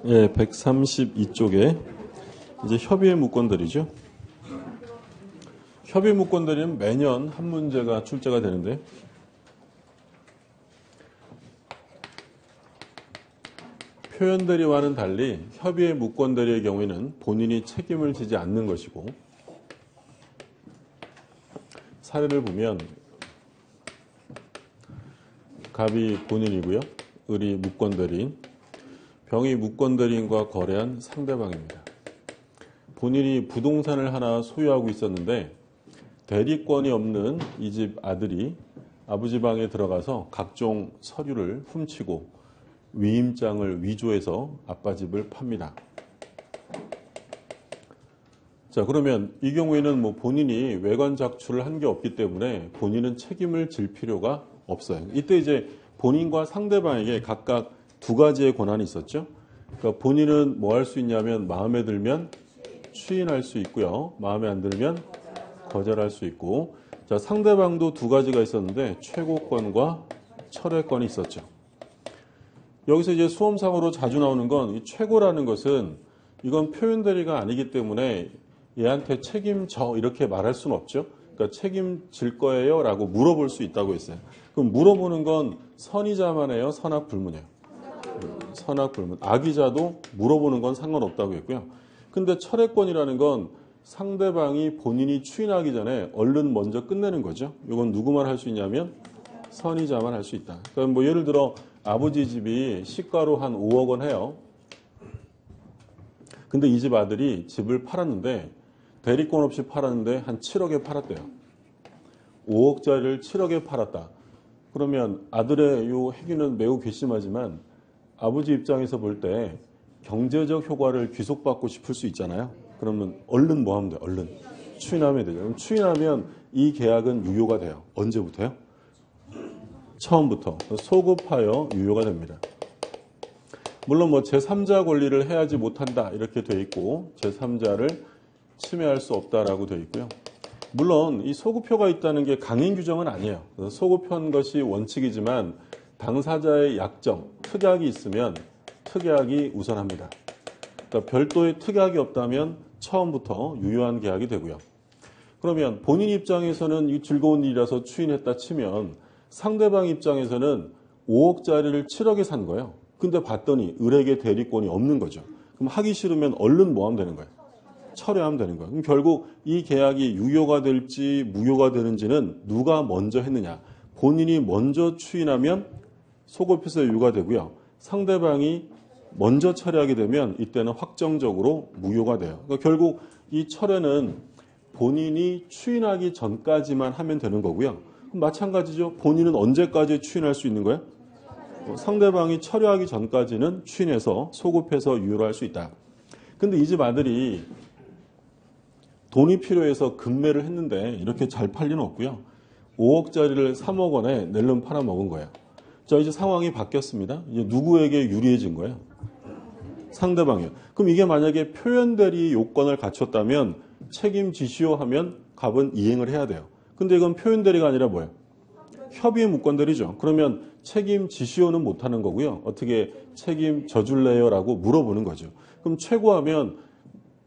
예, 132쪽에 이제 협의의 무건들이죠. 협의 무건들은 매년 한 문제가 출제가 되는데 표현대리와는 달리 협의의 무건대리의 경우에는 본인이 책임을 지지 않는 것이고, 사례를 보면 갑이 본인이고요. 을이 무건대리인, 병이 무건대리인과 거래한 상대방입니다. 본인이 부동산을 하나 소유하고 있었는데 대리권이 없는 이 집 아들이 아버지 방에 들어가서 각종 서류를 훔치고 위임장을 위조해서 아빠 집을 팝니다. 자, 그러면 이 경우에는 본인이 외관 작출을 한 게 없기 때문에 본인은 책임을 질 필요가 없어요. 이때 이제 본인과 상대방에게 각각 두 가지의 권한이 있었죠. 그러니까 본인은 뭐 할 수 있냐면 마음에 들면 추인할 수 있고요. 마음에 안 들면 거절할 수 있고, 자, 상대방도 두 가지가 있었는데 최고권과 철회권이 있었죠. 여기서 이제 수험상으로 자주 나오는 건 이 최고라는 것은 이건 표현대리가 아니기 때문에 얘한테 책임져 이렇게 말할 수는 없죠. 그러니까 책임질 거예요 라고 물어볼 수 있다고 했어요. 그럼 물어보는 건 선의자만 해요? 선악불문이에요? 선악불문. 악의자도 물어보는 건 상관없다고 했고요. 근데 철회권이라는 건 상대방이 본인이 추인하기 전에 얼른 먼저 끝내는 거죠. 이건 누구만 할 수 있냐면 선의자만 할 수 있다. 그러니까 예를 들어 아버지 집이 시가로 한 5억 원 해요. 근데 이 집 아들이 집을 팔았는데 대리권 없이 팔았는데 한 7억에 팔았대요. 5억짜리를 7억에 팔았다. 그러면 아들의 이 행위는 매우 괘씸하지만 아버지 입장에서 볼 때 경제적 효과를 귀속받고 싶을 수 있잖아요. 그러면 얼른 뭐 하면 돼요? 얼른 추인하면 되죠. 그럼 추인하면 이 계약은 유효가 돼요. 언제부터요? 처음부터. 소급하여 유효가 됩니다. 물론 제3자 권리를 해하지 못한다 이렇게 돼 있고 제3자를 침해할 수 없다라고 돼 있고요. 물론 이 소급효가 있다는 게 강행 규정은 아니에요. 소급효한 것이 원칙이지만 당사자의 약정, 특약이 있으면 특약이 우선합니다. 그러니까 별도의 특약이 없다면 처음부터 유효한 계약이 되고요. 그러면 본인 입장에서는 이 즐거운 일이라서 추인했다 치면 상대방 입장에서는 5억짜리를 7억에 산 거예요. 근데 봤더니 을에게 대리권이 없는 거죠. 그럼 하기 싫으면 얼른 뭐 하면 되는 거예요? 철회하면 되는 거예요. 그럼 결국 이 계약이 유효가 될지 무효가 되는지는 누가 먼저 했느냐. 본인이 먼저 추인하면 소급해서 유효가 되고요. 상대방이 먼저 철회하게 되면 이때는 확정적으로 무효가 돼요. 그러니까 결국 이 철회는 본인이 추인하기 전까지만 하면 되는 거고요. 그럼 마찬가지죠. 본인은 언제까지 추인할 수 있는 거예요? 상대방이 철회하기 전까지는 추인해서 소급해서 유효로 할 수 있다. 근데 이 집 아들이 돈이 필요해서 급매를 했는데 이렇게 잘 팔 리는 없고요. 5억짜리를 3억 원에 낼름 팔아먹은 거예요. 자, 이제 상황이 바뀌었습니다. 이제 누구에게 유리해진 거예요? 상대방이요. 그럼 이게 만약에 표현대리 요건을 갖췄다면 책임지시오 하면 갑은 이행을 해야 돼요. 근데 이건 표현대리가 아니라 뭐예요? 협의의 무건대리죠. 그러면 책임지시오는 못하는 거고요. 어떻게 책임져줄래요? 라고 물어보는 거죠. 그럼 최고하면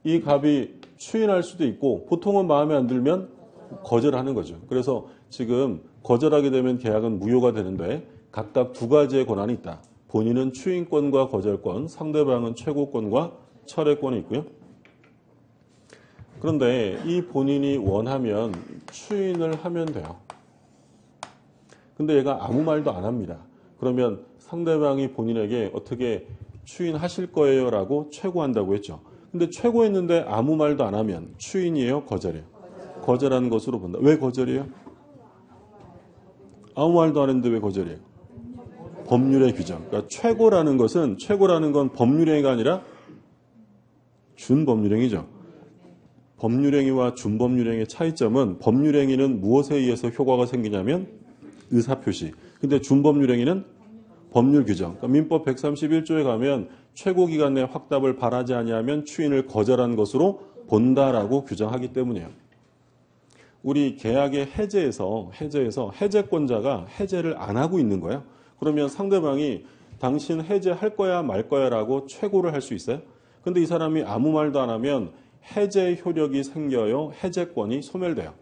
이 갑이 추인할 수도 있고 보통은 마음에 안 들면 거절하는 거죠. 그래서 지금 거절하게 되면 계약은 무효가 되는데 각각 두 가지의 권한이 있다. 본인은 추인권과 거절권, 상대방은 최고권과 철회권이 있고요. 그런데 이 본인이 원하면 추인을 하면 돼요. 근데 얘가 아무 말도 안 합니다. 그러면 상대방이 본인에게 어떻게 추인하실 거예요? 라고 최고한다고 했죠. 근데 최고했는데 아무 말도 안 하면 추인이에요? 거절이에요? 거절하는 것으로 본다. 왜 거절이에요? 아무 말도 안 했는데 왜 거절이에요? 법률의 규정. 그러니까 최고라는 건 법률행위가 아니라 준법률행위죠. 법률행위와 준법률행위의 차이점은 법률행위는 무엇에 의해서 효과가 생기냐면 의사표시. 근데 준법률행위는 법률 규정. 그러니까 민법 131조에 가면 최고 기간 내 확답을 바라지 아니하면 추인을 거절한 것으로 본다라고 규정하기 때문이에요. 우리 계약의 해제에서 해제권자가 해제를 안 하고 있는 거예요. 그러면 상대방이 당신 해제할 거야 말 거야 라고 최고를 할 수 있어요? 근데 이 사람이 아무 말도 안 하면 해제 효력이 생겨요? 해제권이 소멸돼요?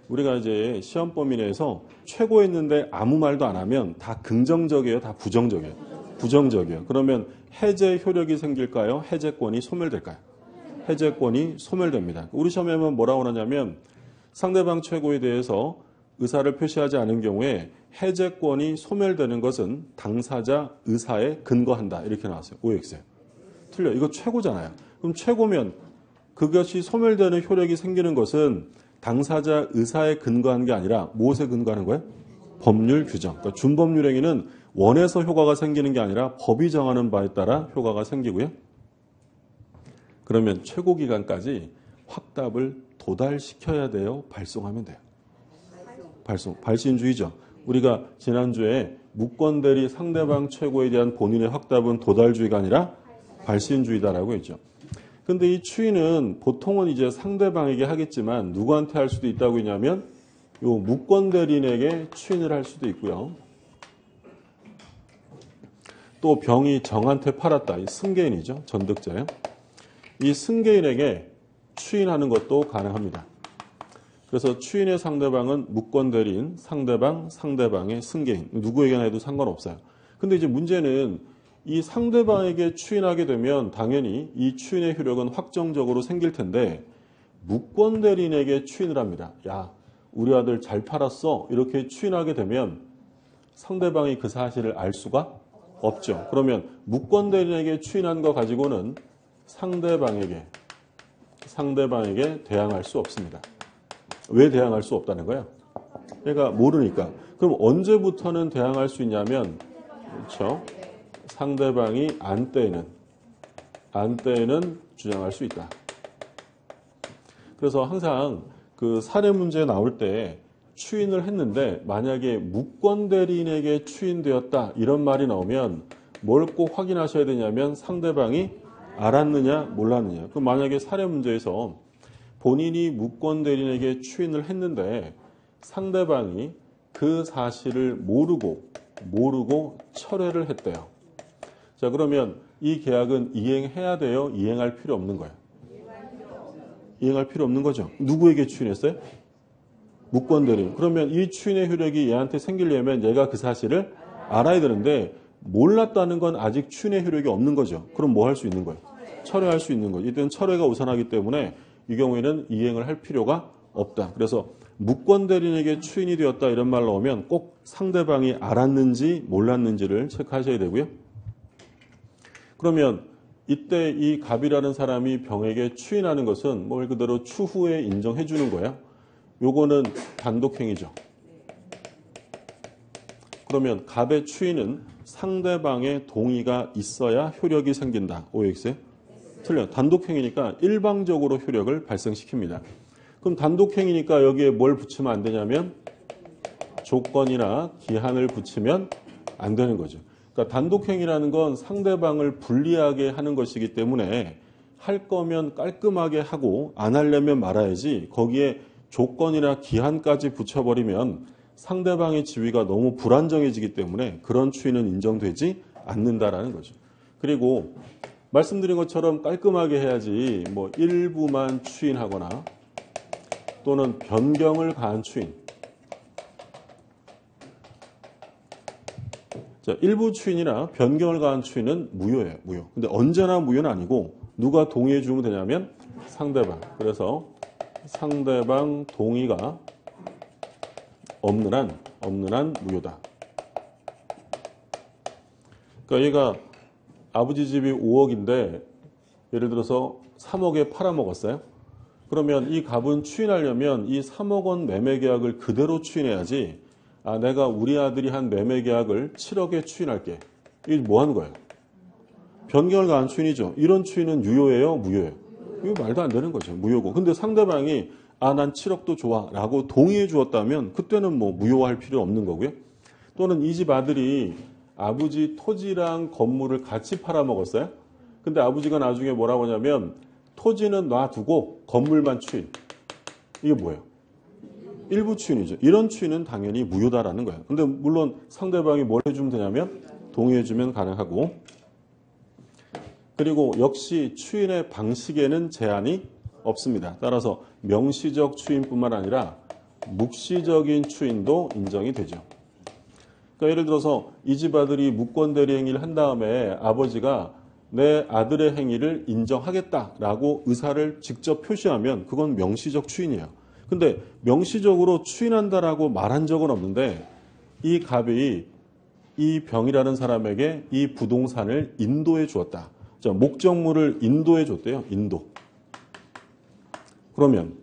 우리가 이제 시험 범위 내에서 최고했는데 아무 말도 안 하면 다 긍정적이에요? 다 부정적이에요? 부정적이에요. 그러면 해제 효력이 생길까요? 해제권이 소멸될까요? 해제권이 소멸됩니다. 우리 시험에 보면 뭐라고 하냐면 상대방 최고에 대해서 의사를 표시하지 않은 경우에 해제권이 소멸되는 것은 당사자 의사에 근거한다. 이렇게 나왔어요. OX에. 틀려. 이거 최고잖아요. 그럼 최고면 그것이 소멸되는 효력이 생기는 것은 당사자 의사에 근거한 게 아니라 무엇에 근거하는 거예요? 법률 규정. 그러니까 준법률 행위는 원해서 효과가 생기는 게 아니라 법이 정하는 바에 따라 효과가 생기고요. 그러면 최고 기간까지 확답을 도달시켜야 돼요? 발송하면 돼요? 발신주의죠. 우리가 지난주에 무권대리 상대방 최고에 대한 본인의 확답은 도달주의가 아니라 발신주의다라고 했죠. 근데 이 추인은 보통은 이제 상대방에게 하겠지만 누구한테 할 수도 있다고 했냐면 요 무권대리인에게 추인을 할 수도 있고요. 또 병이 정한테 팔았다. 이 승계인이죠. 전득자예요. 이 승계인에게 추인하는 것도 가능합니다. 그래서 추인의 상대방은 무권대리인, 상대방의 승계인. 누구에게나 해도 상관없어요. 근데 이제 문제는 이 상대방에게 추인하게 되면 당연히 이 추인의 효력은 확정적으로 생길 텐데 무권대리인에게 추인을 합니다. 야, 우리 아들 잘 팔았어. 이렇게 추인하게 되면 상대방이 그 사실을 알 수가 없죠. 그러면 무권대리인에게 추인한 거 가지고는 상대방에게 대항할 수 없습니다. 왜 대항할 수 없다는 거예요? 얘가 모르니까. 그럼 언제부터는 대항할 수 있냐면, 그렇죠? 상대방이 안 때에는 주장할 수 있다. 그래서 항상 그 사례 문제 나올 때 추인을 했는데 만약에 무권대리인에게 추인되었다 이런 말이 나오면 뭘 꼭 확인하셔야 되냐면 상대방이 알았느냐 몰랐느냐. 그럼 만약에 사례 문제에서 본인이 무권대리인에게 추인을 했는데 상대방이 그 사실을 모르고 철회를 했대요. 자, 그러면 이 계약은 이행해야 돼요? 이행할 필요 없는 거예요? 이행할 필요 없는 거죠. 누구에게 추인했어요? 무권대리인. 그러면 이 추인의 효력이 얘한테 생기려면 얘가 그 사실을 알아야 되는데 몰랐다는 건 아직 추인의 효력이 없는 거죠. 그럼 뭐 할 수 있는 거예요? 철회할 수 있는 거예요. 이때는 철회가 우선하기 때문에 이 경우에는 이행을 할 필요가 없다. 그래서 무권대리인에게 추인이 되었다 이런 말 나오면 꼭 상대방이 알았는지 몰랐는지를 체크하셔야 되고요. 그러면 이때 이 갑이라는 사람이 병에게 추인하는 것은 말 그대로 추후에 인정해 주는 거예요. 요거는 단독행위죠. 그러면 갑의 추인은 상대방의 동의가 있어야 효력이 생긴다. OX에? 틀려요. 단독행위니까 일방적으로 효력을 발생시킵니다. 그럼 단독행위니까 여기에 뭘 붙이면 안 되냐면 조건이나 기한을 붙이면 안 되는 거죠. 그러니까 단독행위라는 건 상대방을 불리하게 하는 것이기 때문에 할 거면 깔끔하게 하고 안 하려면 말아야지 거기에 조건이나 기한까지 붙여버리면 상대방의 지위가 너무 불안정해지기 때문에 그런 추인은 인정되지 않는다라는 거죠. 그리고 말씀드린 것처럼 깔끔하게 해야지 뭐 일부만 추인하거나 또는 변경을 가한 추인. 자, 일부 추인이나 변경을 가한 추인은 무효예요. 무효. 근데 언제나 무효는 아니고 누가 동의해 주면 되냐면 상대방. 그래서 상대방 동의가 없는 한 무효다. 그러니까 얘가 아버지 집이 5억인데 예를 들어서 3억에 팔아먹었어요. 그러면 이 갑은 추인하려면 이 3억 원 매매 계약을 그대로 추인해야지 내가 우리 아들이 한 매매 계약을 7억에 추인할게. 이게 뭐 하는 거예요? 변경을 가한 추인이죠. 이런 추인은 유효예요? 무효예요? 이거 말도 안 되는 거죠. 무효고. 근데 상대방이 난 7억도 좋아 라고 동의해 주었다면 그때는 뭐 무효할 필요 없는 거고요. 또는 이 집 아들이 아버지 토지랑 건물을 같이 팔아먹었어요. 근데 아버지가 나중에 뭐라고 하냐면 토지는 놔두고 건물만 추인. 이게 뭐예요? 일부 추인이죠. 이런 추인은 당연히 무효다라는 거예요. 근데 물론 상대방이 뭘 해주면 되냐면 동의해주면 가능하고, 그리고 역시 추인의 방식에는 제한이 없습니다. 따라서 명시적 추인뿐만 아니라 묵시적인 추인도 인정이 되죠. 그러니까 예를 들어서 이 집 아들이 무권 대리 행위를 한 다음에 아버지가 내 아들의 행위를 인정하겠다라고 의사를 직접 표시하면 그건 명시적 추인이에요. 근데 명시적으로 추인한다라고 말한 적은 없는데 이 갑이 이 병이라는 사람에게 이 부동산을 인도해 주었다. 자, 목적물을 인도해 줬대요. 인도. 그러면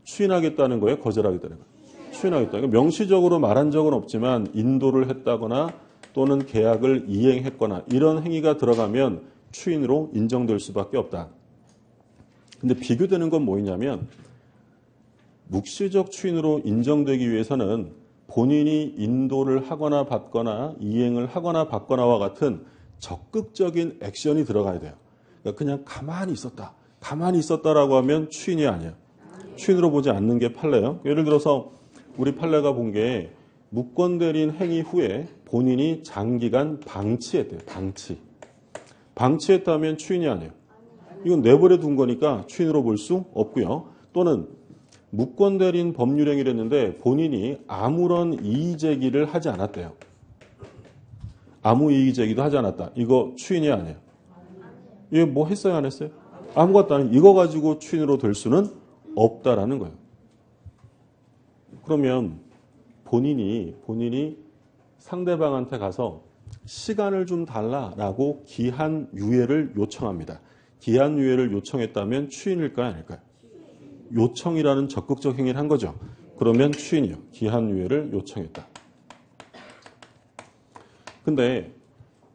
추인하겠다는 거예요? 거절하겠다는 거예요? 추인하겠다. 그러니까 명시적으로 말한 적은 없지만 인도를 했다거나 또는 계약을 이행했거나 이런 행위가 들어가면 추인으로 인정될 수밖에 없다. 근데 비교되는 건 뭐냐면 묵시적 추인으로 인정되기 위해서는 본인이 인도를 하거나 받거나 이행을 하거나 받거나와 같은 적극적인 액션이 들어가야 돼요. 그러니까 그냥 가만히 있었다. 가만히 있었다라고 하면 추인이 아니에요. 추인으로 보지 않는 게 판례예요. 예를 들어서 우리 판례가 본 게 무권대리인 행위 후에 본인이 장기간 방치했대요. 방치했다면 추인이 아니에요. 이건 내버려 둔 거니까 추인으로 볼 수 없고요. 또는 무권대리인 법률행위를 했는데 본인이 아무런 이의제기를 하지 않았대요. 아무 이의제기도 하지 않았다. 이거 추인이 아니에요. 이게 뭐 했어요? 안 했어요? 아무것도 안 해요. 이거 가지고 추인으로 될 수는 없다라는 거예요. 그러면 본인이 상대방한테 가서 시간을 좀 달라라고 기한 유예를 요청합니다. 기한 유예를 요청했다면 추인일까요? 아닐까요? 요청이라는 적극적 행위를 한 거죠. 그러면 추인이요. 기한 유예를 요청했다. 근데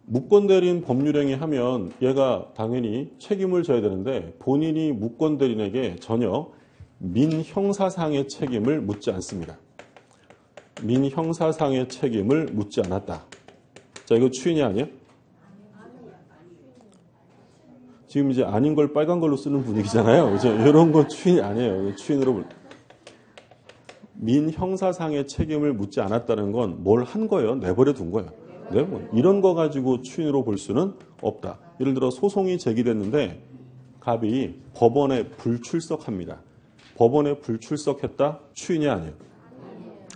무권대리인 법률행위 하면 얘가 당연히 책임을 져야 되는데 본인이 무권대리인에게 전혀 민형사상의 책임을 묻지 않습니다. 민형사상의 책임을 묻지 않았다. 자, 이거 추인이 아니에요? 지금 이제 아닌 걸 빨간 걸로 쓰는 분위기잖아요. 그렇죠? 이런 건 추인이 아니에요. 추인으로. 민형사상의 책임을 묻지 않았다는 건 뭘 한 거예요? 내버려 둔 거예요. 네? 뭐 이런 거 가지고 추인으로 볼 수는 없다. 예를 들어 소송이 제기됐는데 갑이 법원에 불출석합니다. 법원에 불출석했다? 추인이 아니에요.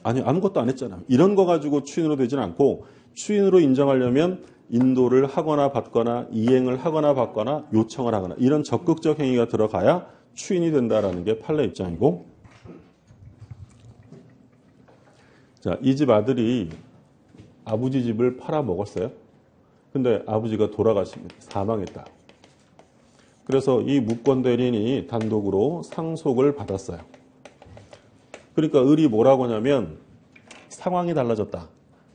아니, 아무것도 안 했잖아요. 이런 거 가지고 추인으로 되지는 않고 추인으로 인정하려면 인도를 하거나 받거나 이행을 하거나 받거나 요청을 하거나 이런 적극적 행위가 들어가야 추인이 된다라는 게 판례 입장이고, 자, 이 집 아들이 아버지 집을 팔아먹었어요. 근데 아버지가 돌아가십니다. 사망했다. 그래서 이 무권대리인이 단독으로 상속을 받았어요. 그러니까 을이 뭐라고 하냐면 상황이 달라졌다.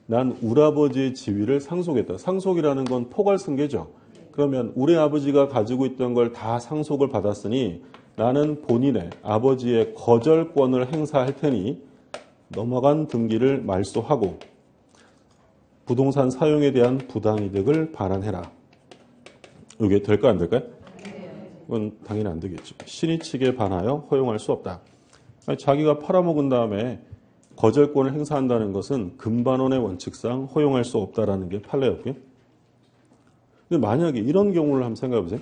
난 우리 아버지의 지위를 상속했다. 상속이라는 건 포괄승계죠. 그러면 우리 아버지가 가지고 있던 걸 다 상속을 받았으니 나는 본인의 아버지의 거절권을 행사할 테니 넘어간 등기를 말소하고 부동산 사용에 대한 부당이득을 반환해라. 이게 될까요? 안 될까요? 그건 당연히 안 되겠죠. 신의 측에 반하여 허용할 수 없다. 아니, 자기가 팔아먹은 다음에 거절권을 행사한다는 것은 금반원의 원칙상 허용할 수 없다라는 게 판례였고요. 근데 만약에 이런 경우를 한번 생각해 보세요.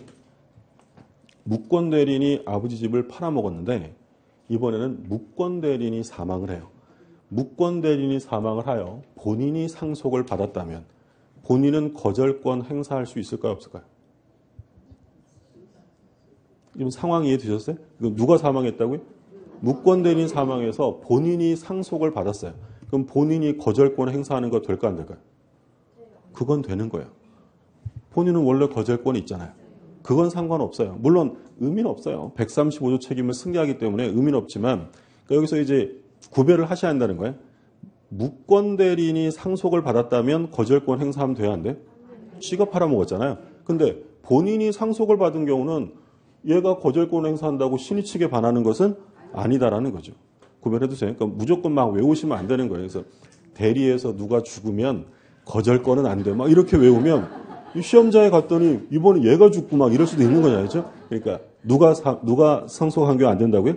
무권대리인이 아버지 집을 팔아먹었는데 이번에는 무권대리인이 사망을 해요. 무권대리인이 사망을 하여 본인이 상속을 받았다면 본인은 거절권 행사할 수 있을까요? 없을까요? 지금 상황 이해되셨어요? 이거 누가 사망했다고요? 무권대리인 사망해서 본인이 상속을 받았어요. 그럼 본인이 거절권 행사하는 거 될까 안 될까요? 그건 되는 거예요. 본인은 원래 거절권이 있잖아요. 그건 상관없어요. 물론 의미는 없어요. 135조 책임을 승계하기 때문에 의미는 없지만 그러니까 여기서 이제 구별을 하셔야 한다는 거예요. 무권대리인이 상속을 받았다면 거절권 행사하면 돼야 안 돼? 쥐가 팔아먹었잖아요. 근데 본인이 상속을 받은 경우는 얘가 거절권 행사한다고 신의 측에 반하는 것은 아니다라는 거죠. 구별해두세요. 그러니까 무조건 막 외우시면 안 되는 거예요. 그래서 대리에서 누가 죽으면 거절권은 안 돼. 막 이렇게 외우면 시험장에 갔더니 이번에 얘가 죽고 막 이럴 수도 있는 거냐, 그렇죠? 그러니까 누가 상속한 게 안 된다고요?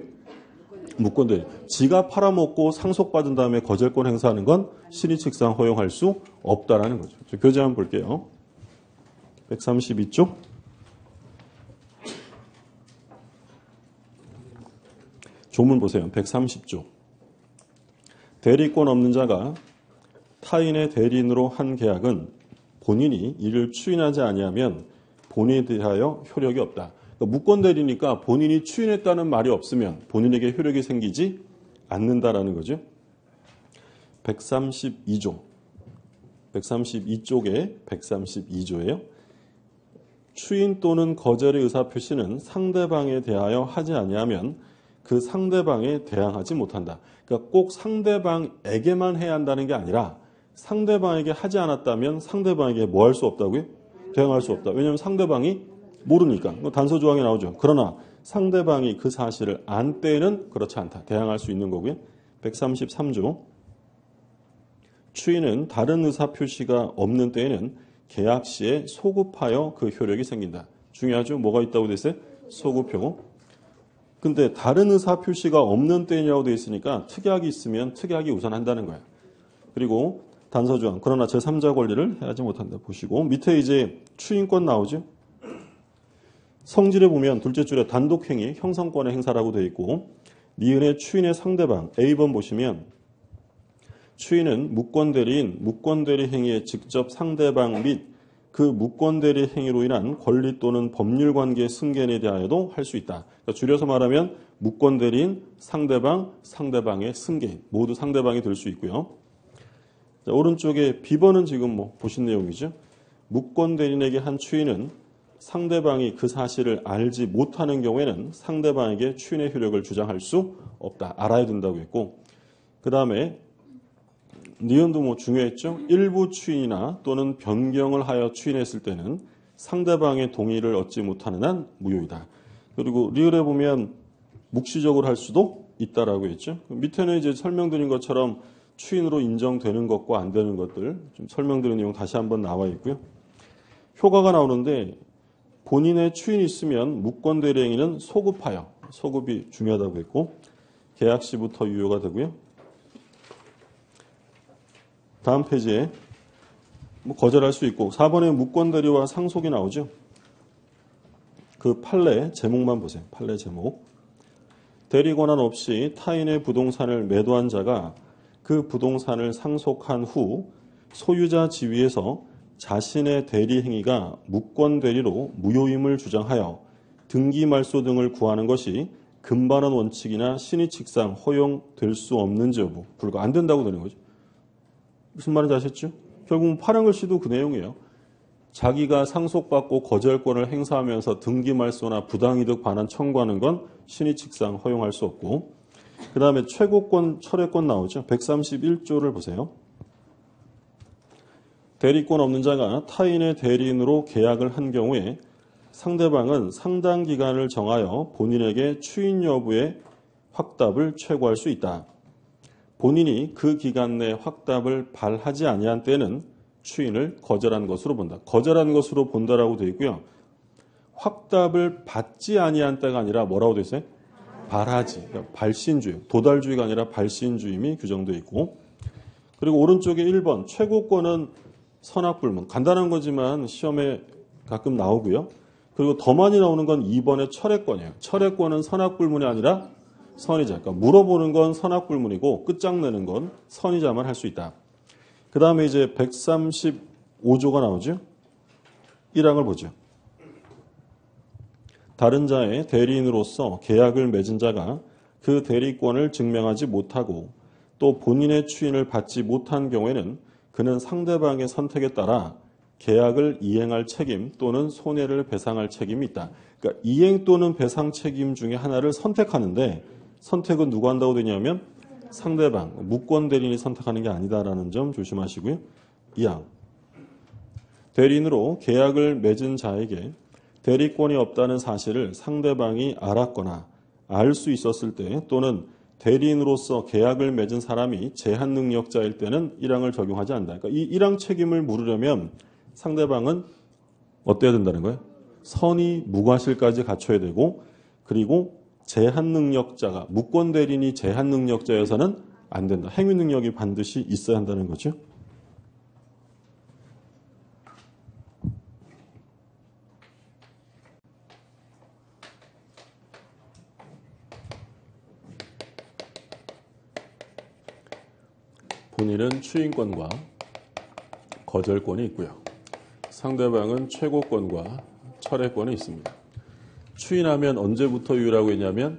무권대리. 지가 팔아먹고 상속받은 다음에 거절권 행사하는 건 신의측상 허용할 수 없다라는 거죠. 교재 한번 볼게요. 132쪽. 조문 보세요. 130조. 대리권 없는 자가 타인의 대리인으로 한 계약은 본인이 이를 추인하지 아니하면 본인에 대하여 효력이 없다. 그러니까 무권대리니까 본인이 추인했다는 말이 없으면 본인에게 효력이 생기지 않는다라는 거죠. 132조. 132쪽에 132조예요. 추인 또는 거절의 의사표시는 상대방에 대하여 하지 아니하면 그 상대방에 대항하지 못한다. 그러니까 꼭 상대방에게만 해야 한다는 게 아니라 상대방에게 하지 않았다면 상대방에게 뭐 할 수 없다고요? 대항할 수 없다. 왜냐하면 상대방이 모르니까. 단서 조항에 나오죠. 그러나 상대방이 그 사실을 안 때는 그렇지 않다. 대항할 수 있는 거고요. 133조. 추인은 다른 의사표시가 없는 때에는 계약 시에 소급하여 그 효력이 생긴다. 중요하죠? 뭐가 있다고 돼 있어요? 소급효. 근데 다른 의사표시가 없는 때냐고 돼 있으니까 특약이 있으면 특약이 우선한다는 거야. 그리고 단서조항. 그러나 제3자 권리를 해하지 못한다. 보시고 밑에 이제 추인권 나오죠. 성질에 보면 둘째 줄에 단독행위 형성권의 행사라고 돼 있고 니은의 추인의 상대방 A번 보시면 추인은 무권대리인 무권대리 행위의 직접 상대방 및 그 무권대리 행위로 인한 권리 또는 법률관계 승계에 대하여도 할 수 있다. 그러니까 줄여서 말하면 무권대리인 상대방, 상대방의 승계인 모두 상대방이 될 수 있고요. 자, 오른쪽에 B번은 지금 뭐 보신 내용이죠. 무권대리인에게 한 추인은 상대방이 그 사실을 알지 못하는 경우에는 상대방에게 추인의 효력을 주장할 수 없다. 알아야 된다고 했고 그 다음에 니은도 뭐 중요했죠. 일부 추인이나 또는 변경을 하여 추인했을 때는 상대방의 동의를 얻지 못하는 한 무효이다. 그리고 리을에 보면 묵시적으로 할 수도 있다라고 했죠. 밑에는 이제 설명드린 것처럼 추인으로 인정되는 것과 안 되는 것들 좀 설명드린 내용 다시 한번 나와 있고요. 효과가 나오는데 본인의 추인이 있으면 무권대리행위는 소급하여 소급이 중요하다고 했고 계약 시부터 유효가 되고요. 다음 페이지에 뭐 거절할 수 있고 4번에 무권대리와 상속이 나오죠. 그 판례 제목만 보세요. 판례 제목. 대리 권한 없이 타인의 부동산을 매도한 자가 그 부동산을 상속한 후 소유자 지위에서 자신의 대리 행위가 무권대리로 무효임을 주장하여 등기 말소 등을 구하는 것이 금반원 원칙이나 신의칙상 허용될 수 없는지 여부 불가 안 된다고 되는 거죠. 무슨 말인지 아셨죠? 결국 파란 글씨도 그 내용이에요. 자기가 상속받고 거절권을 행사하면서 등기 말소나 부당이득 반환 청구하는 건 신의칙상 허용할 수 없고 그 다음에 최고권 철회권 나오죠. 131조를 보세요. 대리권 없는 자가 타인의 대리인으로 계약을 한 경우에 상대방은 상당 기간을 정하여 본인에게 추인 여부의 확답을 최고할 수 있다. 본인이 그 기간 내 확답을 발하지 아니한 때는 추인을 거절한 것으로 본다. 거절한 것으로 본다라고 되어 있고요. 확답을 받지 아니한 때가 아니라 뭐라고 되어 있어요? 발하지. 그러니까 발신주의. 도달주의가 아니라 발신주의임이 규정되어 있고 그리고 오른쪽에 1번 최고권은 선악불문. 간단한 거지만 시험에 가끔 나오고요. 그리고 더 많이 나오는 건 2번의 철회권이에요. 철회권은 선악불문이 아니라 선의자. 그러니까 물어보는 건 선악불문이고 끝장내는 건 선의자만 할 수 있다. 그 다음에 이제 135조가 나오죠. 1항을 보죠. 다른 자의 대리인으로서 계약을 맺은 자가 그 대리권을 증명하지 못하고 또 본인의 추인을 받지 못한 경우에는 그는 상대방의 선택에 따라 계약을 이행할 책임 또는 손해를 배상할 책임이 있다. 그러니까 이행 또는 배상 책임 중에 하나를 선택하는데 선택은 누가 한다고 되냐면 상대방, 무권 대리인이 선택하는 게 아니다라는 점 조심하시고요. 2항. 대리인으로 계약을 맺은 자에게 대리권이 없다는 사실을 상대방이 알았거나 알 수 있었을 때 또는 대리인으로서 계약을 맺은 사람이 제한 능력자일 때는 1항을 적용하지 않는다. 그러니까 이 1항 책임을 물으려면 상대방은 어때야 된다는 거예요? 선의 무과실까지 갖춰야 되고 그리고 제한 능력자가 무권 대리인이 제한 능력자여서는 안 된다. 행위 능력이 반드시 있어야 한다는 거죠. 본인은 추인권과 거절권이 있고요. 상대방은 최고권과 철회권이 있습니다. 추인하면 언제부터 유효라고 했냐면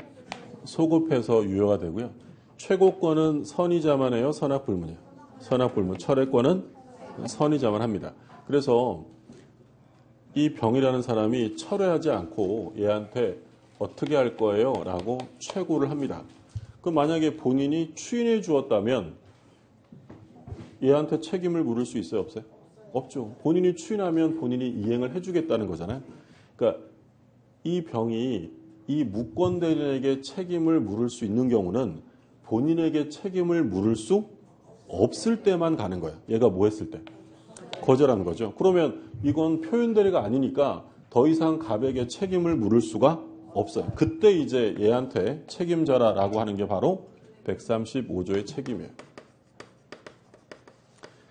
소급해서 유효가 되고요. 최고권은 선의자만 해요? 선악불문이요? 선악불문. 철회권은 선의자만 합니다. 그래서 이 병이라는 사람이 철회하지 않고 얘한테 어떻게 할 거예요? 라고 최고를 합니다. 그럼 만약에 본인이 추인해 주었다면 얘한테 책임을 물을 수 있어요? 없어요? 없죠. 본인이 추인하면 본인이 이행을 해주겠다는 거잖아요. 그러니까 이 병이 이 무권 대리인에게 책임을 물을 수 있는 경우는 본인에게 책임을 물을 수 없을 때만 가는 거예요. 얘가 뭐 했을 때? 거절하는 거죠. 그러면 이건 표현 대리가 아니니까 더 이상 갑에게 책임을 물을 수가 없어요. 그때 이제 얘한테 책임져라라고 하는 게 바로 135조의 책임이에요.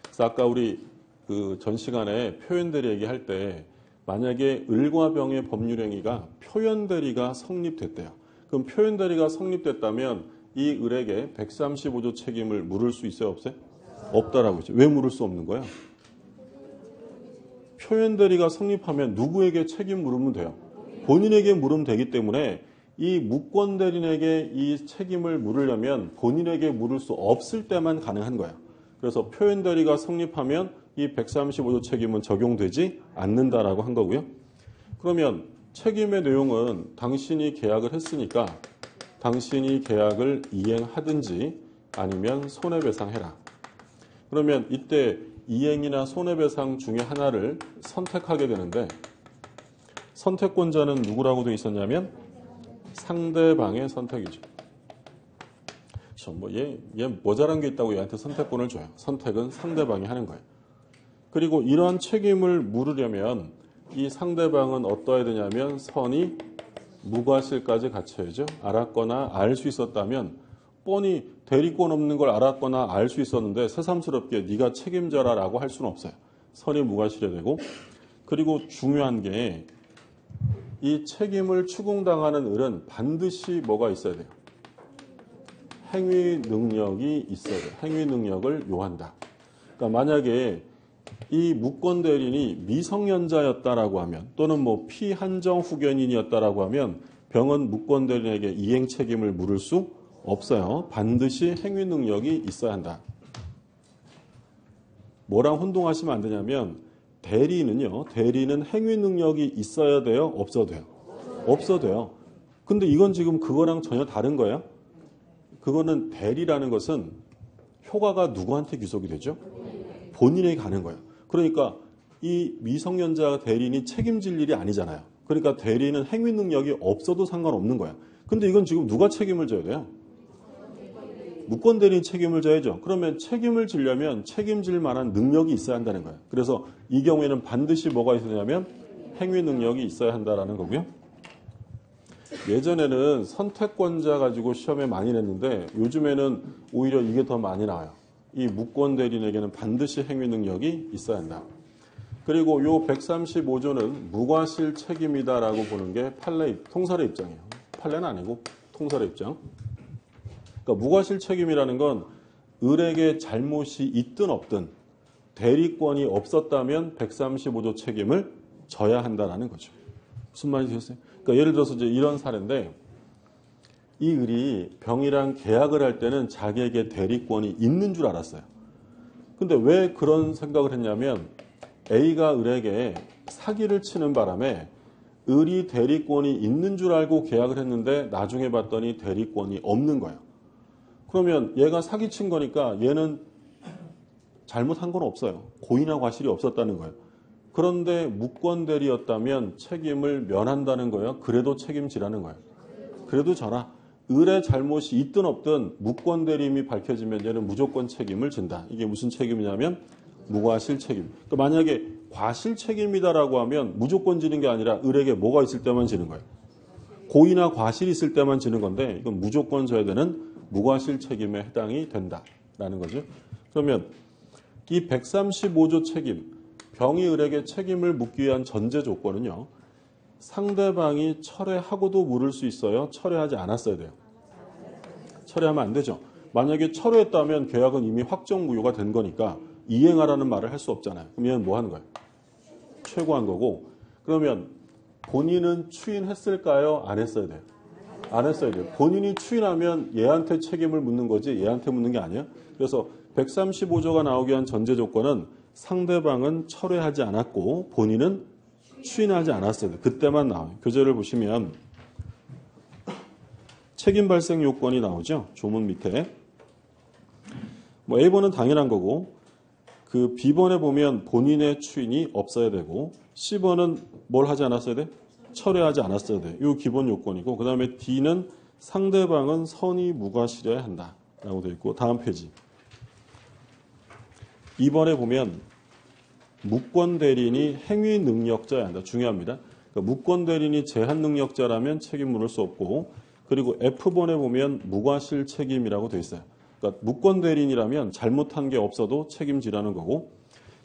그래서 아까 우리 그 전 시간에 표현 대리 얘기할 때 만약에 을과 병의 법률 행위가 표현 대리가 성립됐대요. 그럼 표현 대리가 성립됐다면 이 을에게 135조 책임을 물을 수 있어요? 없어요? 없다라고 했죠. 왜 물을 수 없는 거예요? 표현 대리가 성립하면 누구에게 책임 물으면 돼요? 본인에게 물으면 되기 때문에 이 무권 대리인에게 이 책임을 물으려면 본인에게 물을 수 없을 때만 가능한 거예요. 그래서 표현 대리가 성립하면 이 135조 책임은 적용되지 않는다라고 한 거고요. 그러면 책임의 내용은 당신이 계약을 했으니까 당신이 계약을 이행하든지 아니면 손해배상해라. 그러면 이때 이행이나 손해배상 중에 하나를 선택하게 되는데 선택권자는 누구라고 되어 있었냐면 상대방의 선택이죠. 얘 모자란 게 있다고 얘한테 선택권을 줘요. 선택은 상대방이 하는 거예요. 그리고 이러한 책임을 물으려면 이 상대방은 어떠해야 되냐면 선이 무과실까지 갖춰야죠. 알았거나 알 수 있었다면 뻔히 대리권 없는 걸 알았거나 알 수 있었는데 새삼스럽게 네가 책임져라 라고 할 수는 없어요. 선이 무과실해야 되고 그리고 중요한 게 이 책임을 추궁당하는 을은 반드시 뭐가 있어야 돼요? 행위 능력이 있어야 돼요. 행위 능력을 요한다. 그러니까 만약에 이 무권 대리인이 미성년자였다라고 하면 또는 뭐 피한정 후견인이었다라고 하면 병은 무권 대리인에게 이행 책임을 물을 수 없어요. 반드시 행위 능력이 있어야 한다. 뭐랑 혼동하시면 안 되냐면 대리는 행위 능력이 있어야 돼요? 없어도 돼요? 없어도 돼요. 근데 이건 지금 그거랑 전혀 다른 거예요. 그거는 대리라는 것은 효과가 누구한테 귀속이 되죠? 본인에게 가는 거예요. 그러니까 이 미성년자 대리인이 책임질 일이 아니잖아요. 그러니까 대리인은 행위 능력이 없어도 상관없는 거야. 근데 이건 지금 누가 책임을 져야 돼요? 무권 대리인이 책임을 져야죠. 그러면 책임을 지려면 책임질 만한 능력이 있어야 한다는 거예요. 그래서 이 경우에는 반드시 뭐가 있어야냐면 행위 능력이 있어야 한다는 거고요. 예전에는 선택권자 가지고 시험에 많이 냈는데 요즘에는 오히려 이게 더 많이 나와요. 이 무권 대리인에게는 반드시 행위 능력이 있어야 한다. 그리고 요 135조는 무과실 책임이다라고 보는 게 통살의 입장이에요. 판례는 아니고 통살의 입장. 그러니까 무과실 책임이라는 건 을에게 잘못이 있든 없든 대리권이 없었다면 135조 책임을 져야 한다라는 거죠. 무슨 말인지 아시겠어요? 그러니까 예를 들어서 이제 이런 사례인데 이 을이 병이랑 계약을 할 때는 자기에게 대리권이 있는 줄 알았어요. 근데 왜 그런 생각을 했냐면 A가 을에게 사기를 치는 바람에 을이 대리권이 있는 줄 알고 계약을 했는데 나중에 봤더니 대리권이 없는 거예요. 그러면 얘가 사기친 거니까 얘는 잘못한 건 없어요. 고의나 과실이 없었다는 거예요. 그런데 무권 대리였다면 책임을 면한다는 거예요. 그래도 책임지라는 거예요. 그래도 져라. 을의 잘못이 있든 없든 무권 대리임이 밝혀지면 얘는 무조건 책임을 진다. 이게 무슨 책임이냐면 무과실 책임. 그러니까 만약에 과실 책임이다라고 하면 무조건 지는 게 아니라 을에게 뭐가 있을 때만 지는 거예요. 고의나 과실이 있을 때만 지는 건데 이건 무조건 져야 되는 무과실 책임에 해당이 된다라는 거죠. 그러면 이 135조 책임, 병이 을에게 책임을 묻기 위한 전제 조건은요. 상대방이 철회하고도 물을 수 있어요? 철회하지 않았어야 돼요? 철회하면 안 되죠. 만약에 철회했다면 계약은 이미 확정 무효가 된 거니까 이행하라는 말을 할 수 없잖아요. 그러면 뭐 하는 거예요? 최고한 거고. 그러면 본인은 추인했을까요? 안 했어야 돼요? 안 했어야 돼요. 본인이 추인하면 얘한테 책임을 묻는 거지 얘한테 묻는 게 아니에요. 그래서 135조가 나오기 위한 전제 조건은 상대방은 철회하지 않았고 본인은 추인하지 않았어야 돼요. 그때만 나와요. 교재를 보시면 책임 발생 요건이 나오죠. 조문 밑에. 뭐 A번은 당연한 거고 그 B번에 보면 본인의 추인이 없어야 되고 C번은 뭘 하지 않았어야 돼? 철회하지 않았어야 돼. 이 기본 요건이고 그 다음에 D는 상대방은 선의 무과실해야 한다 라고 되어 있고 다음 페이지 2번에 보면 무권 대리인이 행위 능력자여야 한다. 중요합니다. 그러니까 무권 대리인이 제한 능력자라면 책임 물을 수 없고 그리고 F번에 보면 무과실 책임이라고 되어 있어요. 그러니까 무권 대리인이라면 잘못한 게 없어도 책임지라는 거고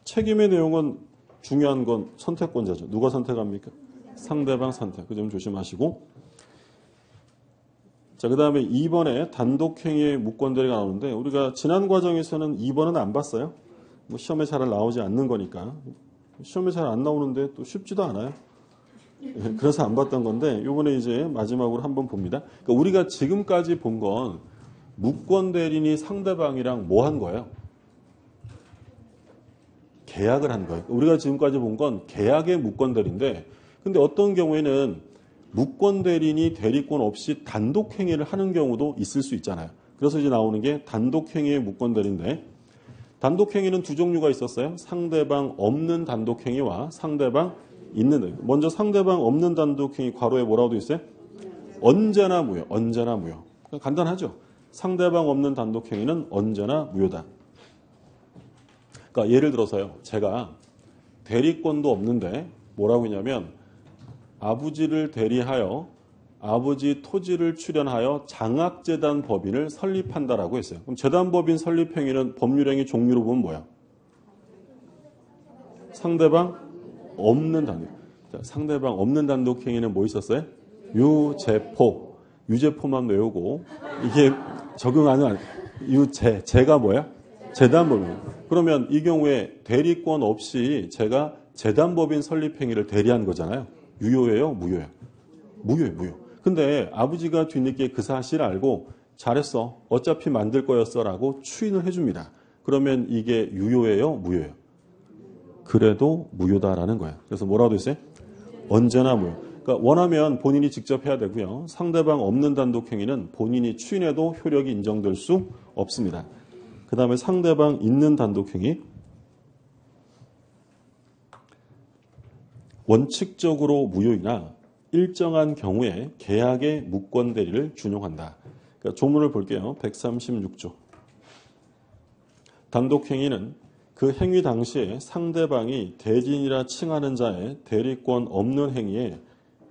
책임의 내용은 중요한 건 선택권자죠. 누가 선택합니까? 상대방 선택. 그 점 조심하시고 자, 그 다음에 2번에 단독행위의 무권 대리가 나오는데 우리가 지난 과정에서는 2번은 안 봤어요. 뭐 시험에 잘 나오지 않는 거니까 시험에 잘 안 나오는데 또 쉽지도 않아요. 그래서 안 봤던 건데 이번에 이제 마지막으로 한번 봅니다. 그러니까 우리가 지금까지 본 건 무권 대리인이 상대방이랑 뭐 한 거예요? 계약을 한 거예요. 우리가 지금까지 본 건 계약의 무권 대리인데 근데 어떤 경우에는 무권 대리인이 대리권 없이 단독 행위를 하는 경우도 있을 수 있잖아요. 그래서 이제 나오는 게 단독 행위의 무권 대리인데 단독 행위는 두 종류가 있었어요. 상대방 없는 단독 행위와 상대방 있는 행위. 먼저 상대방 없는 단독 행위 괄호에 뭐라고 돼 있어요? 언제나 무효. 언제나 무효. 간단하죠. 상대방 없는 단독 행위는 언제나 무효다. 그러니까 예를 들어서요. 제가 대리권도 없는데 뭐라고 했냐면 아버지를 대리하여 아버지 토지를 출연하여 장학재단 법인을 설립한다라고 했어요. 그럼 재단법인 설립 행위는 법률행위 종류로 보면 뭐야? 상대방 없는 단독. 자, 상대방 없는 단독 행위는 뭐 있었어요? 유제포. 유제포만 외우고 이게 적용하는 제가 뭐야? 재단법인. 그러면 이 경우에 대리권 없이 제가 재단법인 설립 행위를 대리한 거잖아요. 유효예요? 무효예요? 무효예요. 무효. 근데 아버지가 뒤늦게 그 사실을 알고 잘했어. 어차피 만들 거였어 라고 추인을 해줍니다. 그러면 이게 유효예요? 무효예요? 그래도 무효다라는 거예요. 그래서 뭐라고 돼 있어요? 언제나 무효. 그러니까 원하면 본인이 직접 해야 되고요. 상대방 없는 단독 행위는 본인이 추인해도 효력이 인정될 수 없습니다. 그 다음에 상대방 있는 단독 행위. 원칙적으로 무효이나 일정한 경우에 계약의 무권 대리를 준용한다. 그러니까 조문을 볼게요. 136조. 단독 행위는 그 행위 당시에 상대방이 대리인이라 칭하는 자의 대리권 없는 행위에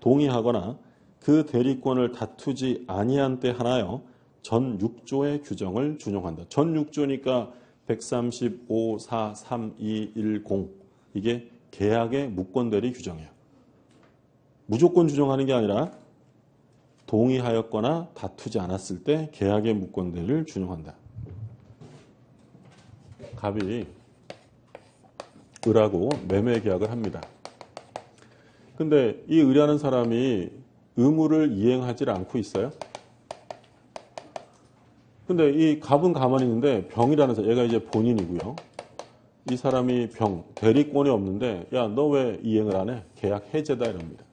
동의하거나 그 대리권을 다투지 아니한 때 하나여 전 6조의 규정을 준용한다. 전 6조니까 135, 4, 3, 2, 1, 0 이게 계약의 무권 대리 규정이에요. 무조건 준용하는 게 아니라 동의하였거나 다투지 않았을 때 계약의 무권 대리를 준용한다. 갑이 을하고 매매 계약을 합니다. 근데 이 을이라는 사람이 의무를 이행하지 않고 있어요. 근데 이 갑은 가만히 있는데 병이라는 사람, 얘가 이제 본인이고요. 이 사람이 병, 대리권이 없는데 야, 너 왜 이행을 안 해? 계약 해제다 이럽니다.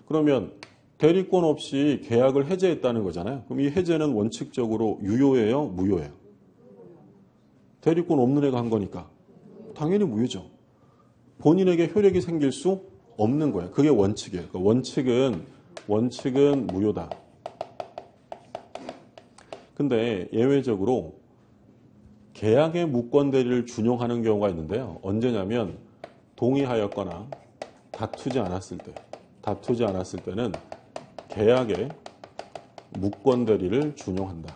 그러면 대리권 없이 계약을 해제했다는 거잖아요. 그럼 이 해제는 원칙적으로 유효예요? 무효예요? 대리권 없는 애가 한 거니까 당연히 무효죠. 본인에게 효력이 생길 수 없는 거예요. 그게 원칙이에요. 그러니까 원칙은 무효다. 근데 예외적으로 계약의 무권 대리를 준용하는 경우가 있는데요. 언제냐면 동의하였거나 다투지 않았을 때. 다투지 않았을 때는 계약의 무권 대리를 준용한다.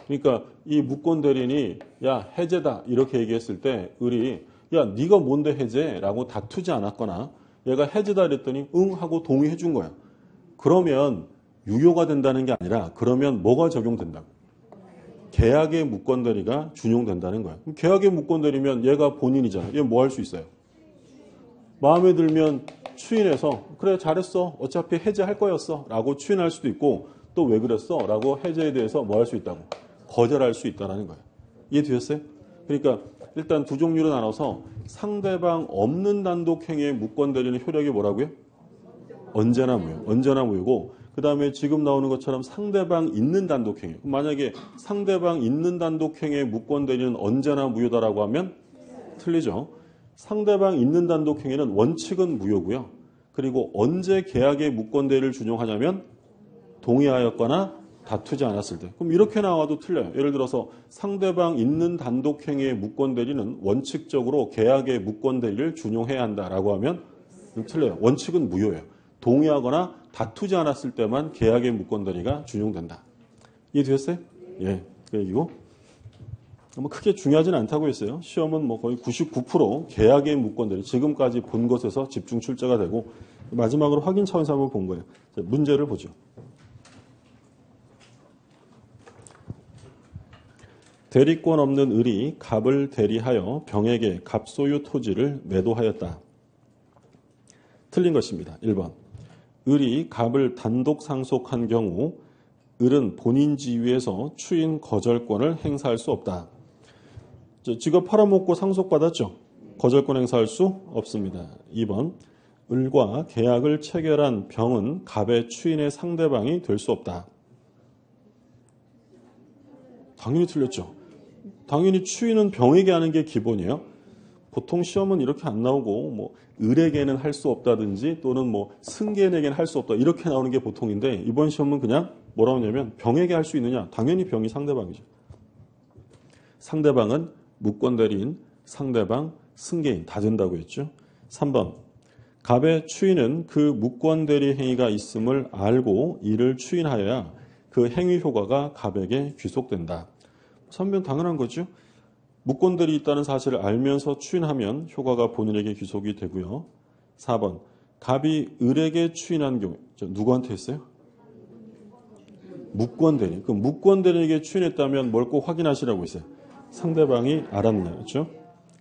그러니까 이 무권 대리인이 야 해제다 이렇게 얘기했을 때 을이 야 네가 뭔데 해제라고 다투지 않았거나 얘가 해제다 그랬더니 응 하고 동의해 준 거야. 그러면 유효가 된다는 게 아니라 그러면 뭐가 적용된다고? 계약의 무권 대리가 준용된다는 거야. 그럼 계약의 무권 대리면 얘가 본인이잖아. 얘 뭐 할 수 있어요? 마음에 들면 추인해서 그래 잘했어. 어차피 해제할 거였어. 라고 추인할 수도 있고 또 왜 그랬어? 라고 해제에 대해서 뭐 할 수 있다고? 거절할 수 있다는 거예요. 이해되셨어요? 그러니까 일단 두 종류로 나눠서 상대방 없는 단독행위의 무권 대리는 효력이 뭐라고요? 언제나 무효. 언제나 무효고 그 다음에 지금 나오는 것처럼 상대방 있는 단독행위. 만약에 상대방 있는 단독행위의 무권 대리는 언제나 무효다라고 하면 틀리죠. 상대방 있는 단독행위는 원칙은 무효고요. 그리고 언제 계약의 무권 대리를 준용하냐면 동의하였거나 다투지 않았을 때. 그럼 이렇게 나와도 틀려요. 예를 들어서 상대방 있는 단독행위의 무권 대리는 원칙적으로 계약의 무권 대리를 준용해야 한다라고 하면 틀려요. 원칙은 무효예요. 동의하거나 다투지 않았을 때만 계약의 무권 대리가 준용된다. 이해되셨어요? 예, 그 얘기고. 뭐 크게 중요하지는 않다고 했어요. 시험은 뭐 거의 99% 계약의 무권 대리 지금까지 본 것에서 집중 출제가 되고 마지막으로 확인 차원에서 한번 본 거예요. 자, 문제를 보죠. 대리권 없는 을이 갑을 대리하여 병에게 갑 소유 토지를 매도하였다. 틀린 것입니다. 1번. 을이 갑을 단독 상속한 경우 을은 본인 지위에서 추인 거절권을 행사할 수 없다. 지가 팔아먹고 상속받았죠. 거절권 행사할 수 없습니다. 2번. 을과 계약을 체결한 병은 갑의 추인의 상대방이 될 수 없다. 당연히 틀렸죠. 당연히 추인은 병에게 하는 게 기본이에요. 보통 시험은 이렇게 안 나오고 뭐 을에게는 할 수 없다든지 또는 뭐 승계인에게는 할 수 없다 이렇게 나오는 게 보통인데 이번 시험은 그냥 뭐라고 하냐면 병에게 할 수 있느냐? 당연히 병이 상대방이죠. 상대방은 무권 대리인, 상대방, 승계인 다 된다고 했죠. 3번. 갑의 추인은 그 무권 대리 행위가 있음을 알고 이를 추인하여야 그 행위 효과가 갑에게 귀속된다. 3번 당연한 거죠. 무권 대리 있다는 사실을 알면서 추인하면 효과가 본인에게 귀속이 되고요. 4번. 갑이 을에게 추인한 경우 누구한테 했어요? 무권 대리. 그럼 무권 대리에게 추인했다면 뭘 꼭 확인하시라고 했어요? 상대방이 알았냐. 그렇죠?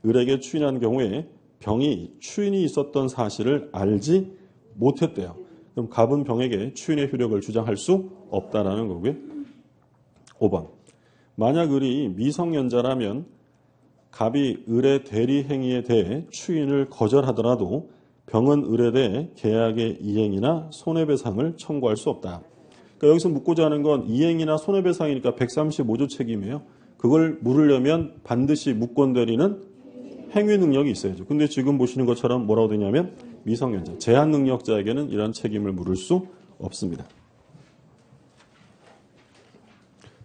을에게 추인한 경우에 병이 추인이 있었던 사실을 알지 못했대요. 그럼 갑은 병에게 추인의 효력을 주장할 수 없다라는 거고요. 5번. 만약 을이 미성년자라면 갑이 을의 대리 행위에 대해 추인을 거절하더라도 병은 을에 대해 계약의 이행이나 손해배상을 청구할 수 없다. 그러니까 여기서 묻고자 하는 건 이행이나 손해배상이니까 135조 책임이에요. 그걸 물으려면 반드시 무권 대리는 행위 능력이 있어야죠. 근데 지금 보시는 것처럼 뭐라고 되냐면 미성년자, 제한 능력자에게는 이런 책임을 물을 수 없습니다.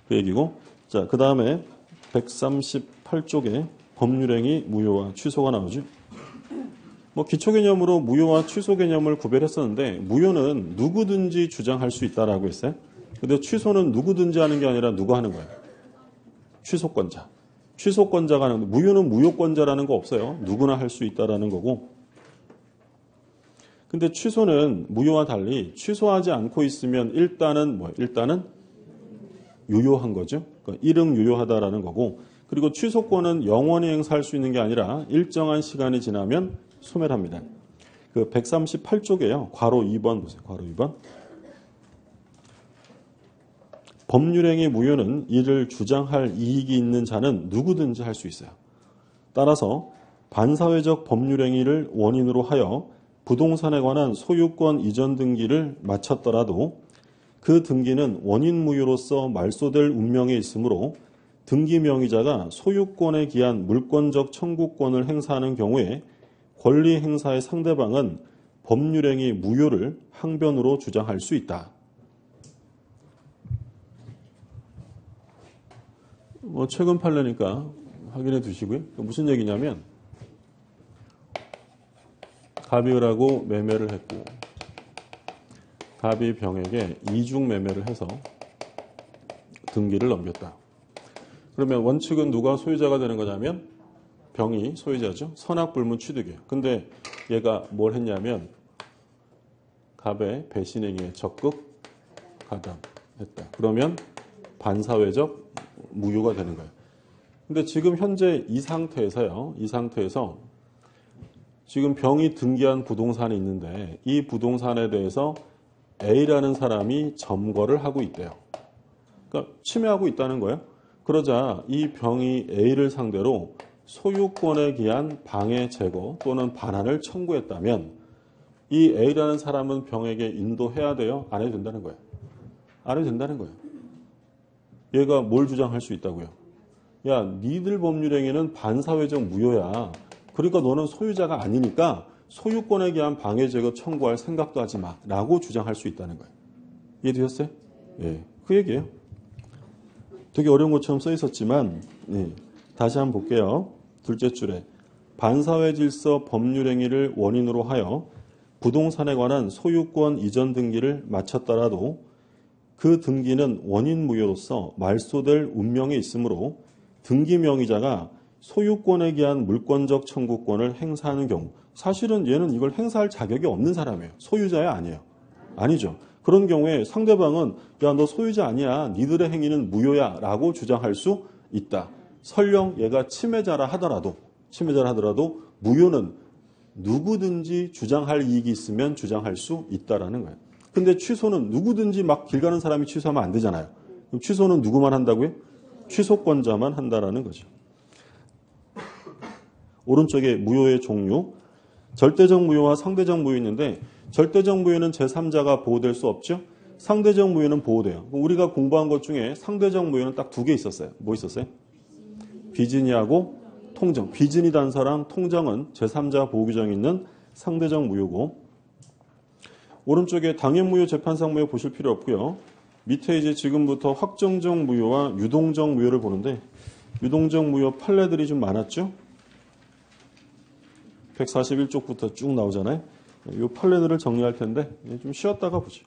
그 얘기고. 자, 그 다음에 138쪽에 법률행위 무효와 취소가 나오죠. 뭐 기초개념으로 무효와 취소 개념을 구별했었는데 무효는 누구든지 주장할 수 있다라고 했어요. 근데 취소는 누구든지 하는 게 아니라 누가 하는 거예요? 취소권자. 취소권자가 하는 건데 무효는 무효권자라는 거 없어요. 누구나 할 수 있다라는 거고. 근데 취소는 무효와 달리 취소하지 않고 있으면 일단은 일단은 유효한 거죠. 그러니까 일응 유효하다라는 거고. 그리고 취소권은 영원히 행사할 수 있는 게 아니라 일정한 시간이 지나면 소멸합니다. 그 138쪽에요. 괄호 2번 보세요. 괄호 2번. 법률행위 무효는 이를 주장할 이익이 있는 자는 누구든지 할 수 있어요. 따라서 반사회적 법률행위를 원인으로 하여 부동산에 관한 소유권 이전 등기를 마쳤더라도 그 등기는 원인 무효로서 말소될 운명에 있으므로 등기 명의자가 소유권에 기한 물권적 청구권을 행사하는 경우에 권리 행사의 상대방은 법률행위 무효를 항변으로 주장할 수 있다. 최근 판례니까 확인해 두시고요. 무슨 얘기냐면 갑이 을하고 매매를 했고 갑이 병에게 이중 매매를 해서 등기를 넘겼다. 그러면 원칙은 누가 소유자가 되는 거냐면 병이 소유자죠. 선악불문 취득이에요. 근데 얘가 뭘 했냐면 갑의 배신행위에 적극 가담했다. 그러면 반사회적 무효가 되는 거예요. 근데 지금 현재 이 상태에서요. 이 상태에서 지금 병이 등기한 부동산이 있는데 이 부동산에 대해서 A라는 사람이 점거를 하고 있대요. 그러니까 침해하고 있다는 거예요. 그러자 이 병이 A를 상대로 소유권에 기한 방해 제거 또는 반환을 청구했다면 이 A라는 사람은 병에게 인도해야 돼요? 안 해도 된다는 거예요. 안 해도 된다는 거예요. 얘가 뭘 주장할 수 있다고요? 야, 니들 법률행위는 반사회적 무효야. 그러니까 너는 소유자가 아니니까 소유권에 기한 방해 제거 청구할 생각도 하지 마. 라고 주장할 수 있다는 거예요. 이해되셨어요? 예, 그 얘기예요. 되게 어려운 것처럼 써 있었지만 다시 한번 볼게요. 둘째 줄에 반사회 질서 법률행위를 원인으로 하여 부동산에 관한 소유권 이전 등기를 마쳤더라도 그 등기는 원인 무효로서 말소될 운명에 있으므로 등기 명의자가 소유권에 기한 물권적 청구권을 행사하는 경우 사실은 얘는 이걸 행사할 자격이 없는 사람이에요. 소유자야 아니에요. 아니죠. 그런 경우에 상대방은 야, 너 소유자 아니야. 니들의 행위는 무효야 라고 주장할 수 있다. 설령 얘가 침해자라 하더라도 무효는 누구든지 주장할 이익이 있으면 주장할 수 있다라는 거예요. 근데 취소는 누구든지 막 길 가는 사람이 취소하면 안 되잖아요. 그럼 취소는 누구만 한다고요? 취소권자만 한다라는 거죠. 오른쪽에 무효의 종류. 절대적 무효와 상대적 무효 있는데 절대적 무효는 제3자가 보호될 수 없죠. 상대적 무효는 보호돼요. 우리가 공부한 것 중에 상대적 무효는 딱 두 개 있었어요. 뭐 있었어요? 비진이하고 통정. 비진이 단서랑 통정은 제3자 보호 규정이 있는 상대적 무효고 오른쪽에 당연무효, 재판상 무효 보실 필요 없고요. 밑에 이제 지금부터 확정적 무효와 유동적 무효를 보는데 유동적 무효 판례들이 좀 많았죠. 141쪽부터 쭉 나오잖아요. 이 판례들을 정리할 텐데 좀 쉬었다가 보죠.